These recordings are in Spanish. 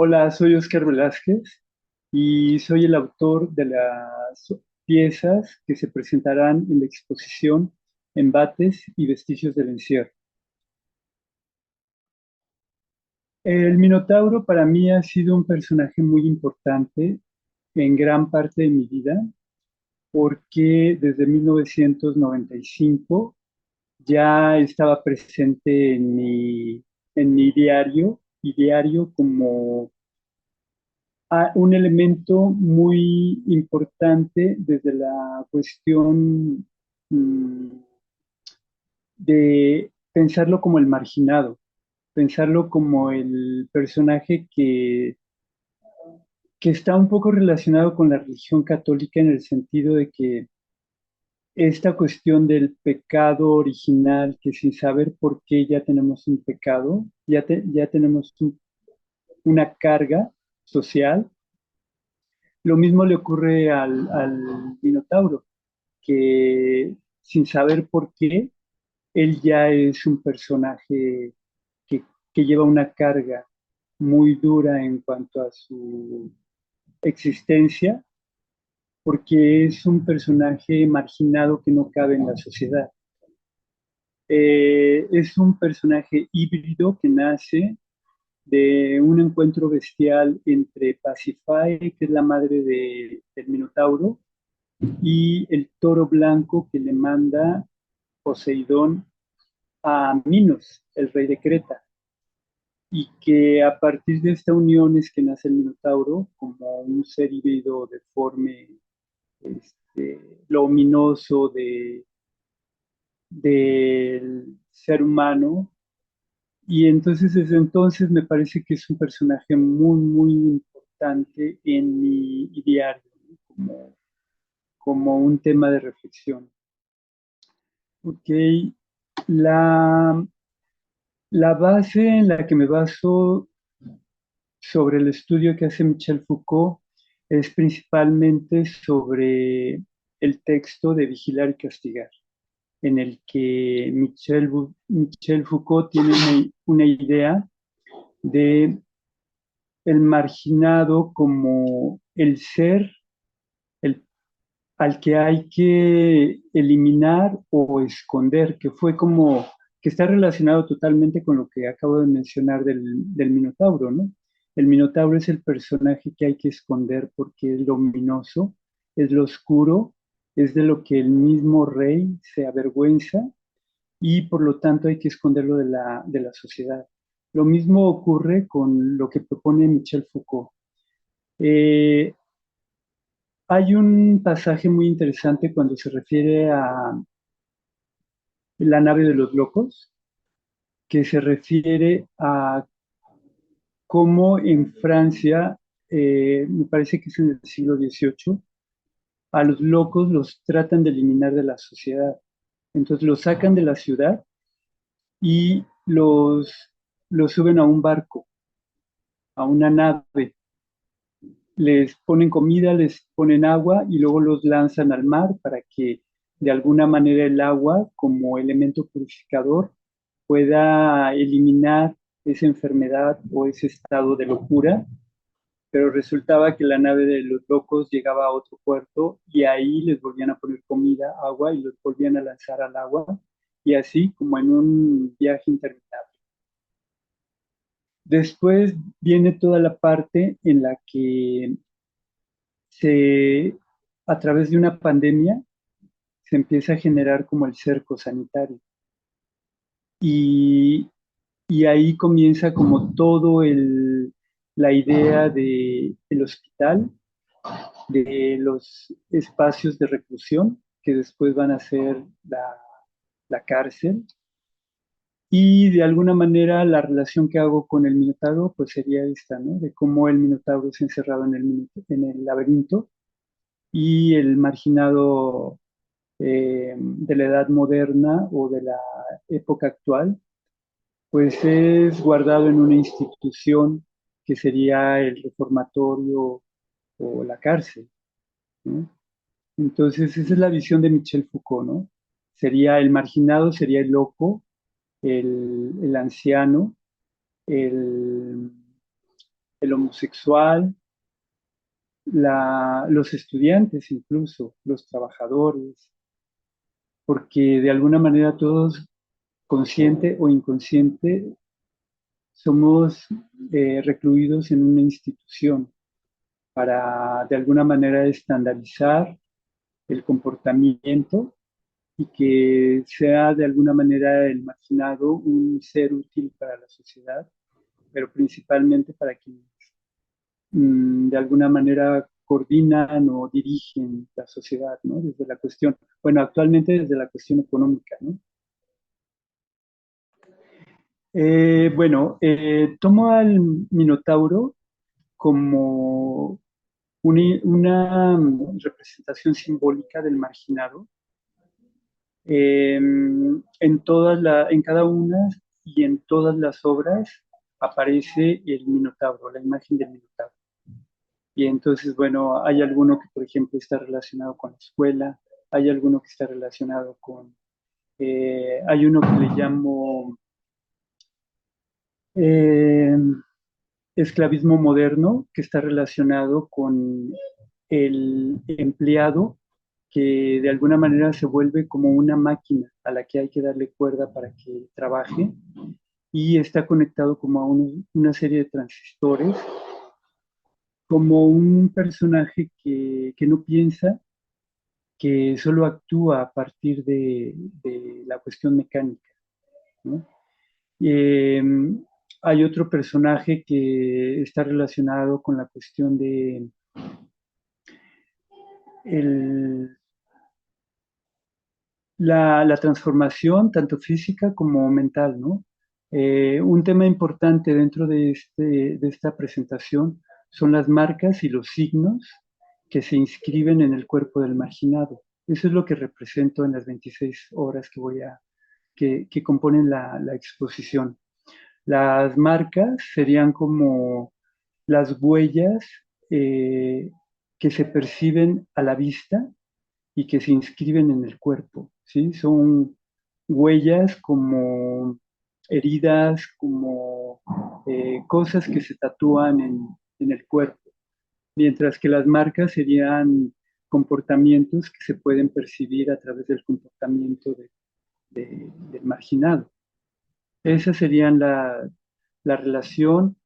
Hola, soy Oscar Velázquez y soy el autor de las piezas que se presentarán en la exposición Embates y Vestigios del Encierro. El Minotauro para mí ha sido un personaje muy importante en gran parte de mi vida porque desde 1995 ya estaba presente en mi diario y diario como un elemento muy importante desde la cuestión mm, de pensarlo como el marginado, pensarlo como el personaje que está un poco relacionado con la religión católica en el sentido de que esta cuestión del pecado original, que sin saber por qué ya tenemos un pecado, ya tenemos una carga social. Lo mismo le ocurre al Minotauro, que sin saber por qué, él ya es un personaje que, que lleva una carga muy dura en cuanto a su existencia, porque es un personaje marginado que no cabe en la sociedad. Es un personaje híbrido que nace de un encuentro bestial entre Pasífae, que es la madre del Minotauro, y el toro blanco que le manda Poseidón a Minos, el rey de Creta, y que a partir de esta unión es que nace el Minotauro como un ser híbrido deforme, lo ominoso del ser humano. Y entonces desde entonces me parece que es un personaje muy, muy importante en mi diario, ¿no? como un tema de reflexión. Ok, la, la base en la que me baso sobre el estudio que hace Michel Foucault es principalmente sobre el texto de Vigilar y Castigar, en el que Michel Foucault tiene una idea de el marginado como el ser el, al que hay que eliminar o esconder, que fue como que está relacionado totalmente con lo que acabo de mencionar del Minotauro, ¿no? El Minotauro es el personaje que hay que esconder porque es lo ominoso, es lo oscuro, es de lo que el mismo rey se avergüenza y por lo tanto hay que esconderlo de la sociedad. Lo mismo ocurre con lo que propone Michel Foucault. Eh, Hay un pasaje muy interesante cuando se refiere a la nave de los locos, que se refiere a cómo en Francia, me parece que es en el siglo XVIII, a los locos los tratan de eliminar de la sociedad. Entonces los sacan de la ciudad y los suben a un barco, a una nave. Les ponen comida, les ponen agua y luego los lanzan al mar para que de alguna manera el agua, como elemento purificador, pueda eliminar esa enfermedad o ese estado de locura. Pero resultaba que la nave de los locos llegaba a otro puerto y ahí les volvían a poner comida, agua y los volvían a lanzar al agua y así como en un viaje interminable. Después viene toda la parte en la que se, a través de una pandemia se empieza a generar como el cerco sanitario. Y, y ahí comienza como la idea del hospital, de los espacios de reclusión, que después van a ser la cárcel. Y de alguna manera la relación que hago con el Minotauro pues sería esta, ¿no? De cómo el Minotauro es encerrado en el laberinto y el marginado de la edad moderna o de la época actual, pues es guardado en una institución que sería el reformatorio o la cárcel, ¿no? Entonces, esa es la visión de Michel Foucault, ¿no? Sería el marginado, sería el loco, el anciano, el, el homosexual, los estudiantes incluso, los trabajadores, porque de alguna manera todos, consciente o inconsciente, somos recluidos en una institución para de alguna manera estandarizar el comportamiento y que sea de alguna manera el marginado un ser útil para la sociedad, pero principalmente para quienes de alguna manera coordinan o dirigen la sociedad, ¿no? Desde la cuestión, bueno, actualmente desde la cuestión económica, ¿no? Tomo al Minotauro como una representación simbólica del marginado en cada una y en todas las obras aparece el Minotauro, la imagen del Minotauro. Y entonces, bueno, hay alguno que, por ejemplo, está relacionado con la escuela, hay alguno que está relacionado con, hay uno que le llamo eh, esclavismo moderno, que está relacionado con el empleado que de alguna manera se vuelve como una máquina a la que hay que darle cuerda para que trabaje y está conectado como a una serie de transistores, como un personaje que no piensa, que solo actúa a partir de la cuestión mecánica, ¿no? Eh, Hay otro personaje que está relacionado con la cuestión de el, la transformación, tanto física como mental, ¿no? Un tema importante dentro de esta presentación son las marcas y los signos que se inscriben en el cuerpo del marginado. Eso es lo que represento en las 26 obras que componen la exposición. Las marcas serían como las huellas eh, que se perciben a la vista y que se inscriben en el cuerpo, ¿sí? Son huellas como heridas, como cosas que se tatúan en el cuerpo, mientras que las marcas serían comportamientos que se pueden percibir a través del comportamiento del marginado. Esa sería la relación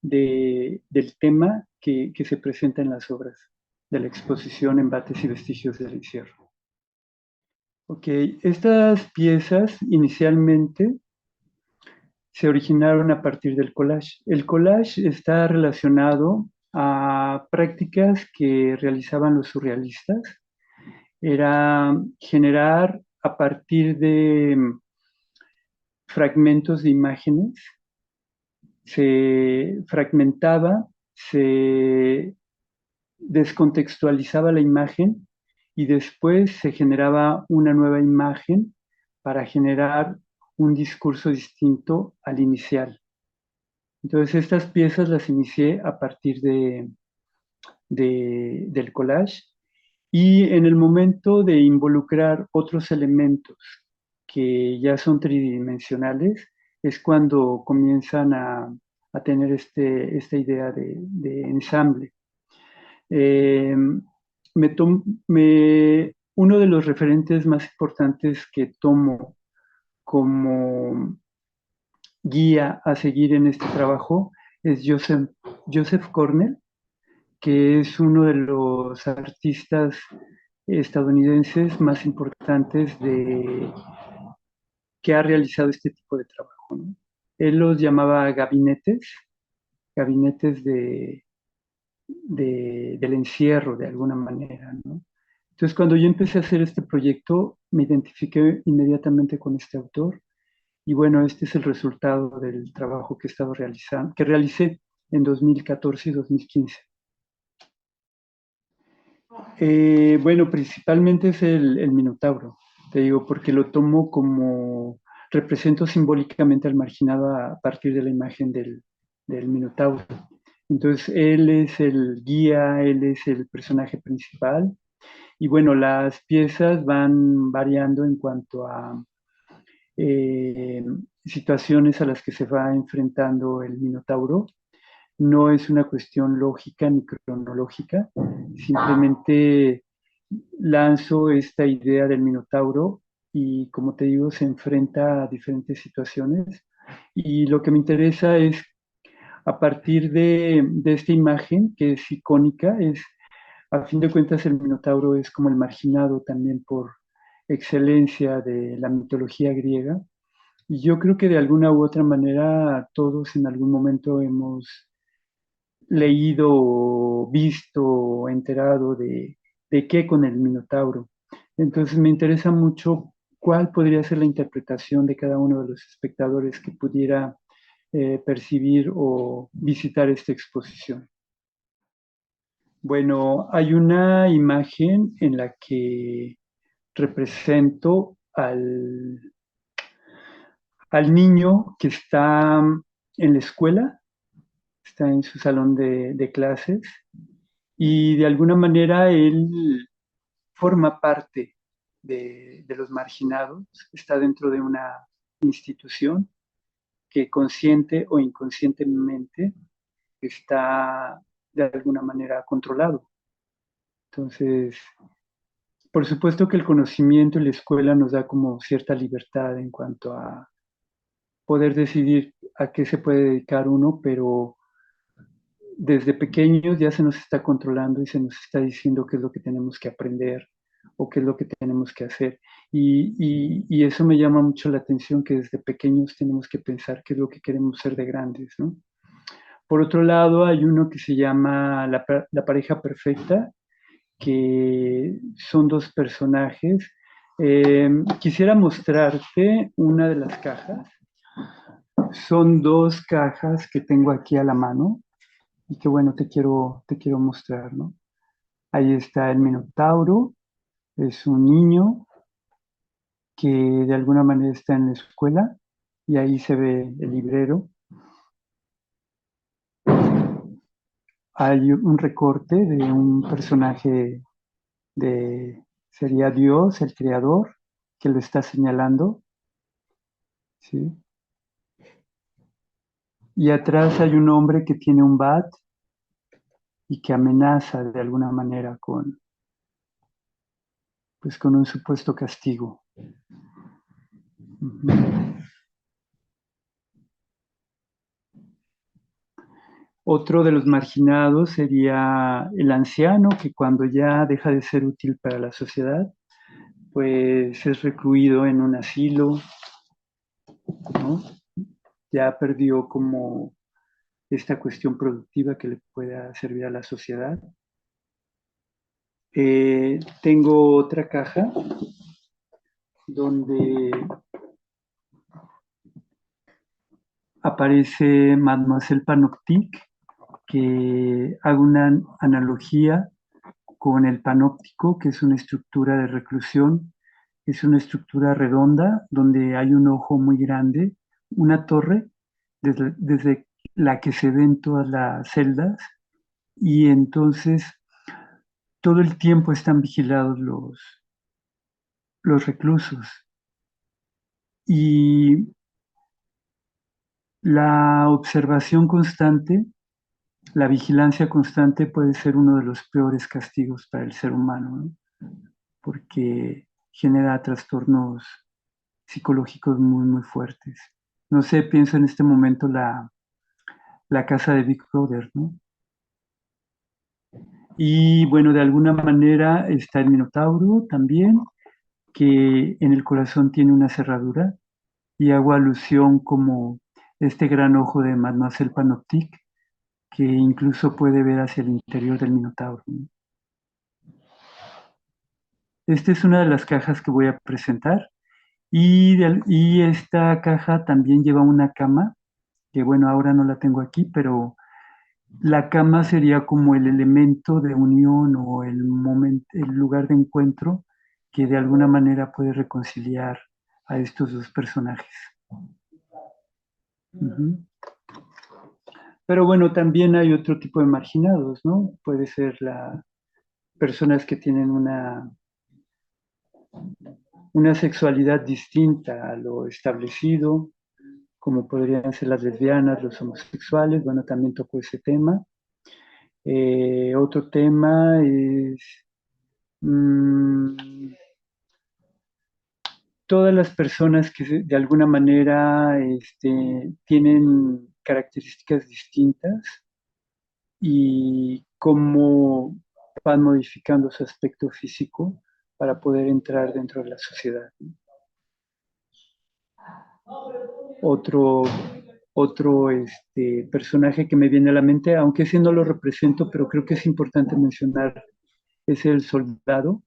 del tema que se presenta en las obras de la exposición Embates y Vestigios del Encierro. Ok, estas piezas inicialmente se originaron a partir del collage. El collage está relacionado a prácticas que realizaban los surrealistas. Era generar a partir de fragmentos de imágenes, se fragmentaba, se descontextualizaba la imagen y después se generaba una nueva imagen para generar un discurso distinto al inicial. Entonces estas piezas las inicié a partir del collage y en el momento de involucrar otros elementos que ya son tridimensionales es cuando comienzan a tener esta idea de ensamble. Eh, Uno de los referentes más importantes que tomo como guía a seguir en este trabajo es Joseph Cornell, que es uno de los artistas estadounidenses más importantes que ha realizado este tipo de trabajo, ¿no? Él los llamaba gabinetes del encierro de alguna manera, ¿no? Entonces, cuando yo empecé a hacer este proyecto, me identifiqué inmediatamente con este autor y bueno, este es el resultado del trabajo que he estado realizando, que realicé en 2014 y 2015. Bueno, principalmente es el Minotauro, te digo, porque lo tomo como, represento simbólicamente al marginado a partir de la imagen del Minotauro. Entonces, él es el guía, él es el personaje principal. Y bueno, las piezas van variando en cuanto a eh, situaciones a las que se va enfrentando el Minotauro. no es una cuestión lógica ni cronológica, simplemente lanzo esta idea del Minotauro y, como te digo, se enfrenta a diferentes situaciones. Y lo que me interesa es, a partir de esta imagen, que es icónica, es, a fin de cuentas, el Minotauro es como el marginado también por excelencia de la mitología griega. Y yo creo que de alguna u otra manera todos en algún momento hemos leído, visto, enterado de qué con el Minotauro. Entonces me interesa mucho cuál podría ser la interpretación de cada uno de los espectadores que pudiera percibir o visitar esta exposición. Bueno, hay una imagen en la que represento al niño que está en la escuela, está en su salón de clases y de alguna manera él forma parte de los marginados, está dentro de una institución que consciente o inconscientemente está de alguna manera controlado. Entonces, por supuesto que el conocimiento y la escuela nos da como cierta libertad en cuanto a poder decidir a qué se puede dedicar uno, pero desde pequeños ya se nos está controlando y se nos está diciendo qué es lo que tenemos que aprender o qué es lo que tenemos que hacer. Y eso me llama mucho la atención, que desde pequeños tenemos que pensar qué es lo que queremos ser de grandes, ¿no? Por otro lado, hay uno que se llama La pareja perfecta, que son dos personajes. Quisiera mostrarte una de las cajas. Son dos cajas que tengo aquí a la mano y que bueno, te quiero mostrar, ¿no? Ahí está el Minotauro, es un niño que de alguna manera está en la escuela y ahí se ve el librero. Hay un recorte de un personaje de, sería Dios, el creador, que lo está señalando, ¿sí? Y atrás hay un hombre que tiene un bat y que amenaza de alguna manera pues con un supuesto castigo. Uh-huh. Otro de los marginados sería el anciano, que cuando ya deja de ser útil para la sociedad, pues es recluido en un asilo, ¿no? Ya perdió como esta cuestión productiva que le pueda servir a la sociedad. Tengo otra caja donde aparece Mademoiselle Panoptique, que hago una analogía con el panóptico, que es una estructura de reclusión. Es una estructura redonda donde hay un ojo muy grande, una torre desde la que se ven todas las celdas, y entonces todo el tiempo están vigilados los reclusos. Y la observación constante, la vigilancia constante puede ser uno de los peores castigos para el ser humano, ¿no? Porque genera trastornos psicológicos muy, muy fuertes. No sé, pienso en este momento la casa de Big Brother, ¿no? Y bueno, de alguna manera está el Minotauro también, que en el corazón tiene una cerradura, y hago alusión como este gran ojo de Mademoiselle Panoptique, que incluso puede ver hacia el interior del Minotauro, ¿no? Esta es una de las cajas que voy a presentar, y esta caja también lleva una cama, que bueno, ahora no la tengo aquí, pero la cama sería como el elemento de unión o el momento, el lugar de encuentro que de alguna manera puede reconciliar a estos dos personajes. Ujú. Pero bueno, también hay otro tipo de marginados, ¿no? Puede ser personas que tienen una sexualidad distinta a lo establecido, como podrían ser las lesbianas, los homosexuales. Bueno, también tocó ese tema. Otro tema es mm, todas las personas que de alguna manera tienen características distintas y cómo van modificando su aspecto físico para poder entrar dentro de la sociedad. Otro, otro personaje que me viene a la mente, aunque ese no lo represento, pero creo que es importante mencionar, es el soldado,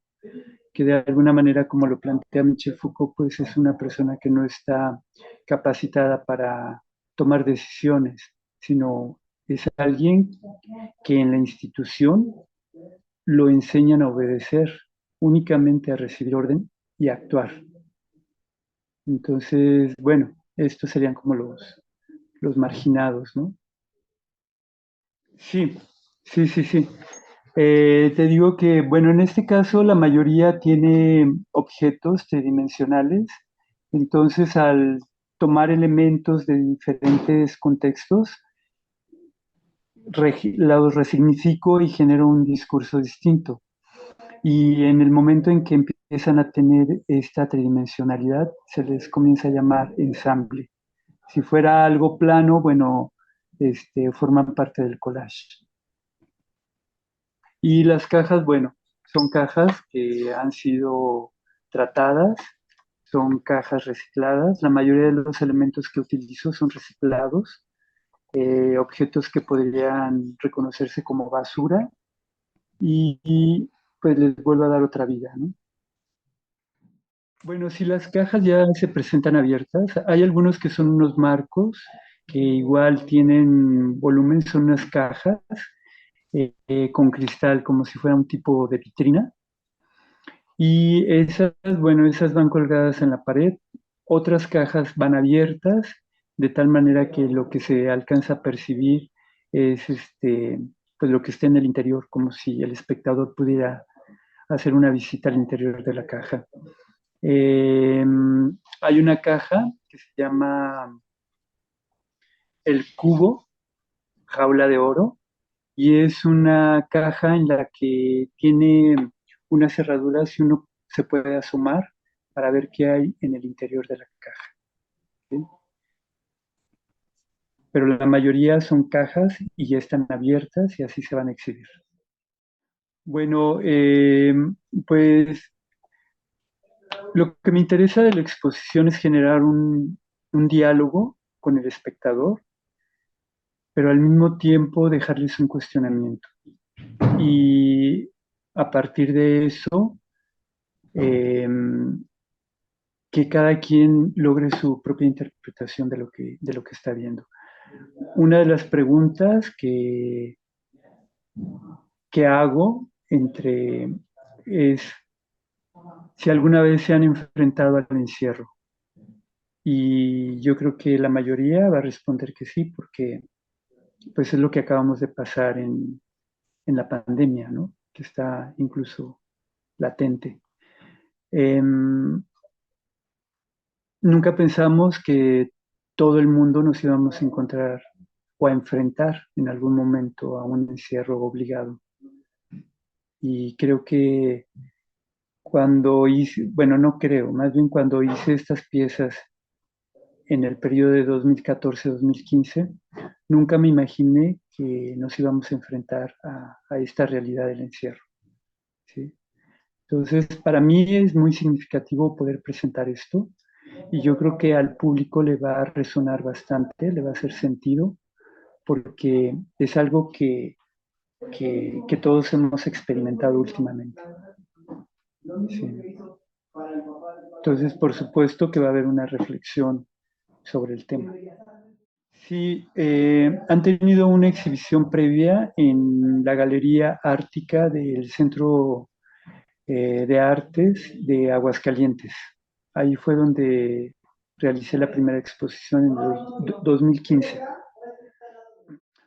que de alguna manera, como lo plantea Michel Foucault, pues es una persona que no está capacitada para tomar decisiones, sino es alguien que en la institución lo enseñan a obedecer, únicamente a recibir orden y a actuar. Entonces, bueno, estos serían como los marginados, ¿no? Sí, sí, sí, sí. Te digo que, bueno, en este caso la mayoría tiene objetos tridimensionales, entonces al tomar elementos de diferentes contextos, los resignifico y genero un discurso distinto. Y en el momento en que empiezan a tener esta tridimensionalidad, se les comienza a llamar ensamble. Si fuera algo plano, bueno, forman parte del collage. Y las cajas, bueno, son cajas que han sido tratadas, son cajas recicladas. La mayoría de los elementos que utilizo son reciclados, objetos que podrían reconocerse como basura y pues les vuelvo a dar otra vida, ¿no? Bueno, si las cajas ya se presentan abiertas, hay algunos que son unos marcos que igual tienen volumen, son unas cajas con cristal como si fuera un tipo de vitrina. Y esas, bueno, esas van colgadas en la pared. Otras cajas van abiertas, de tal manera que lo que se alcanza a percibir es pues lo que está en el interior, como si el espectador pudiera hacer una visita al interior de la caja. Eh, Hay una caja que se llama El Cubo, Jaula de Oro, y es una caja en la que tiene unas cerraduras y uno se puede asomar para ver qué hay en el interior de la caja, ¿sí? Pero la mayoría son cajas y ya están abiertas y así se van a exhibir. Bueno, pues lo que me interesa de la exposición es generar un diálogo con el espectador, pero al mismo tiempo dejarles un cuestionamiento. Y a partir de eso, eh, que cada quien logre su propia interpretación de lo que está viendo. Una de las preguntas que hago es si alguna vez se han enfrentado al encierro. Y yo creo que la mayoría va a responder que sí, porque pues es lo que acabamos de pasar en la pandemia, ¿no? Que está incluso latente. Nunca pensamos que todo el mundo nos íbamos a encontrar o a enfrentar en algún momento a un encierro obligado. Y creo que cuando hice, bueno, no creo, más bien cuando hice estas piezas en el periodo de 2014-2015, nunca me imaginé que nos íbamos a enfrentar a esta realidad del encierro, ¿sí? Entonces, para mí es muy significativo poder presentar esto y yo creo que al público le va a resonar bastante, le va a hacer sentido, porque es algo que todos hemos experimentado últimamente. Sí. Entonces, por supuesto que va a haber una reflexión sobre el tema. Sí, han tenido una exhibición previa en la Galería Ártica del Centro de Artes de Aguascalientes. Ahí fue donde realicé la primera exposición en el 2015.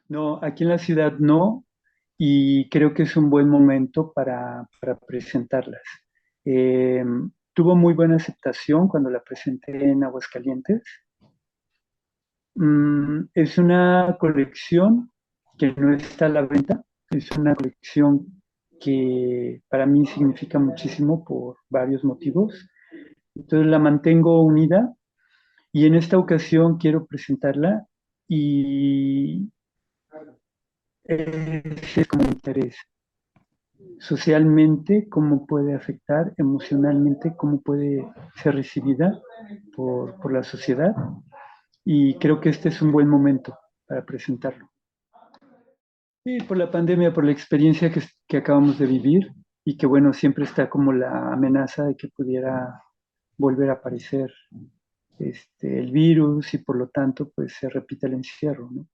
No, aquí en la ciudad no, y creo que es un buen momento para presentarlas. Eh, Tuvo muy buena aceptación cuando la presenté en Aguascalientes Es una colección que no está a la venta, es una colección que para mí significa muchísimo por varios motivos. Entonces la mantengo unida y en esta ocasión quiero presentarla y ese es como mi interés. Socialmente, cómo puede afectar, emocionalmente, cómo puede ser recibida por la sociedad. Y creo que este es un buen momento para presentarlo. Sí, por la pandemia, por la experiencia que acabamos de vivir y que bueno, siempre está como la amenaza de que pudiera volver a aparecer el virus y por lo tanto pues se repite el encierro, ¿no?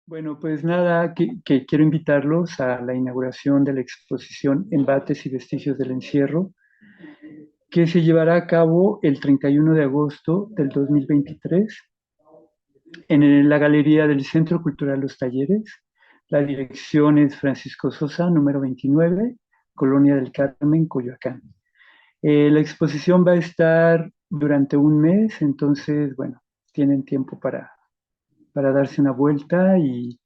Bueno, pues nada, que quiero invitarlos a la inauguración de la exposición Embates y Vestigios del Encierro, que se llevará a cabo el 31 de agosto del 2023 en la galería del Centro Cultural Los Talleres. La dirección es Francisco Sosa, número 29, Colonia del Carmen, Coyoacán. La exposición va a estar durante un mes, entonces, bueno, tienen tiempo para darse una vuelta y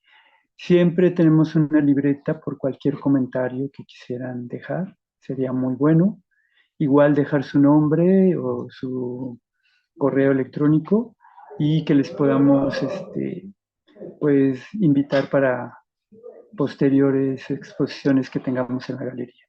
siempre tenemos una libreta por cualquier comentario que quisieran dejar, sería muy bueno. Igual dejar su nombre o su correo electrónico y que les podamos pues invitar para posteriores exposiciones que tengamos en la galería.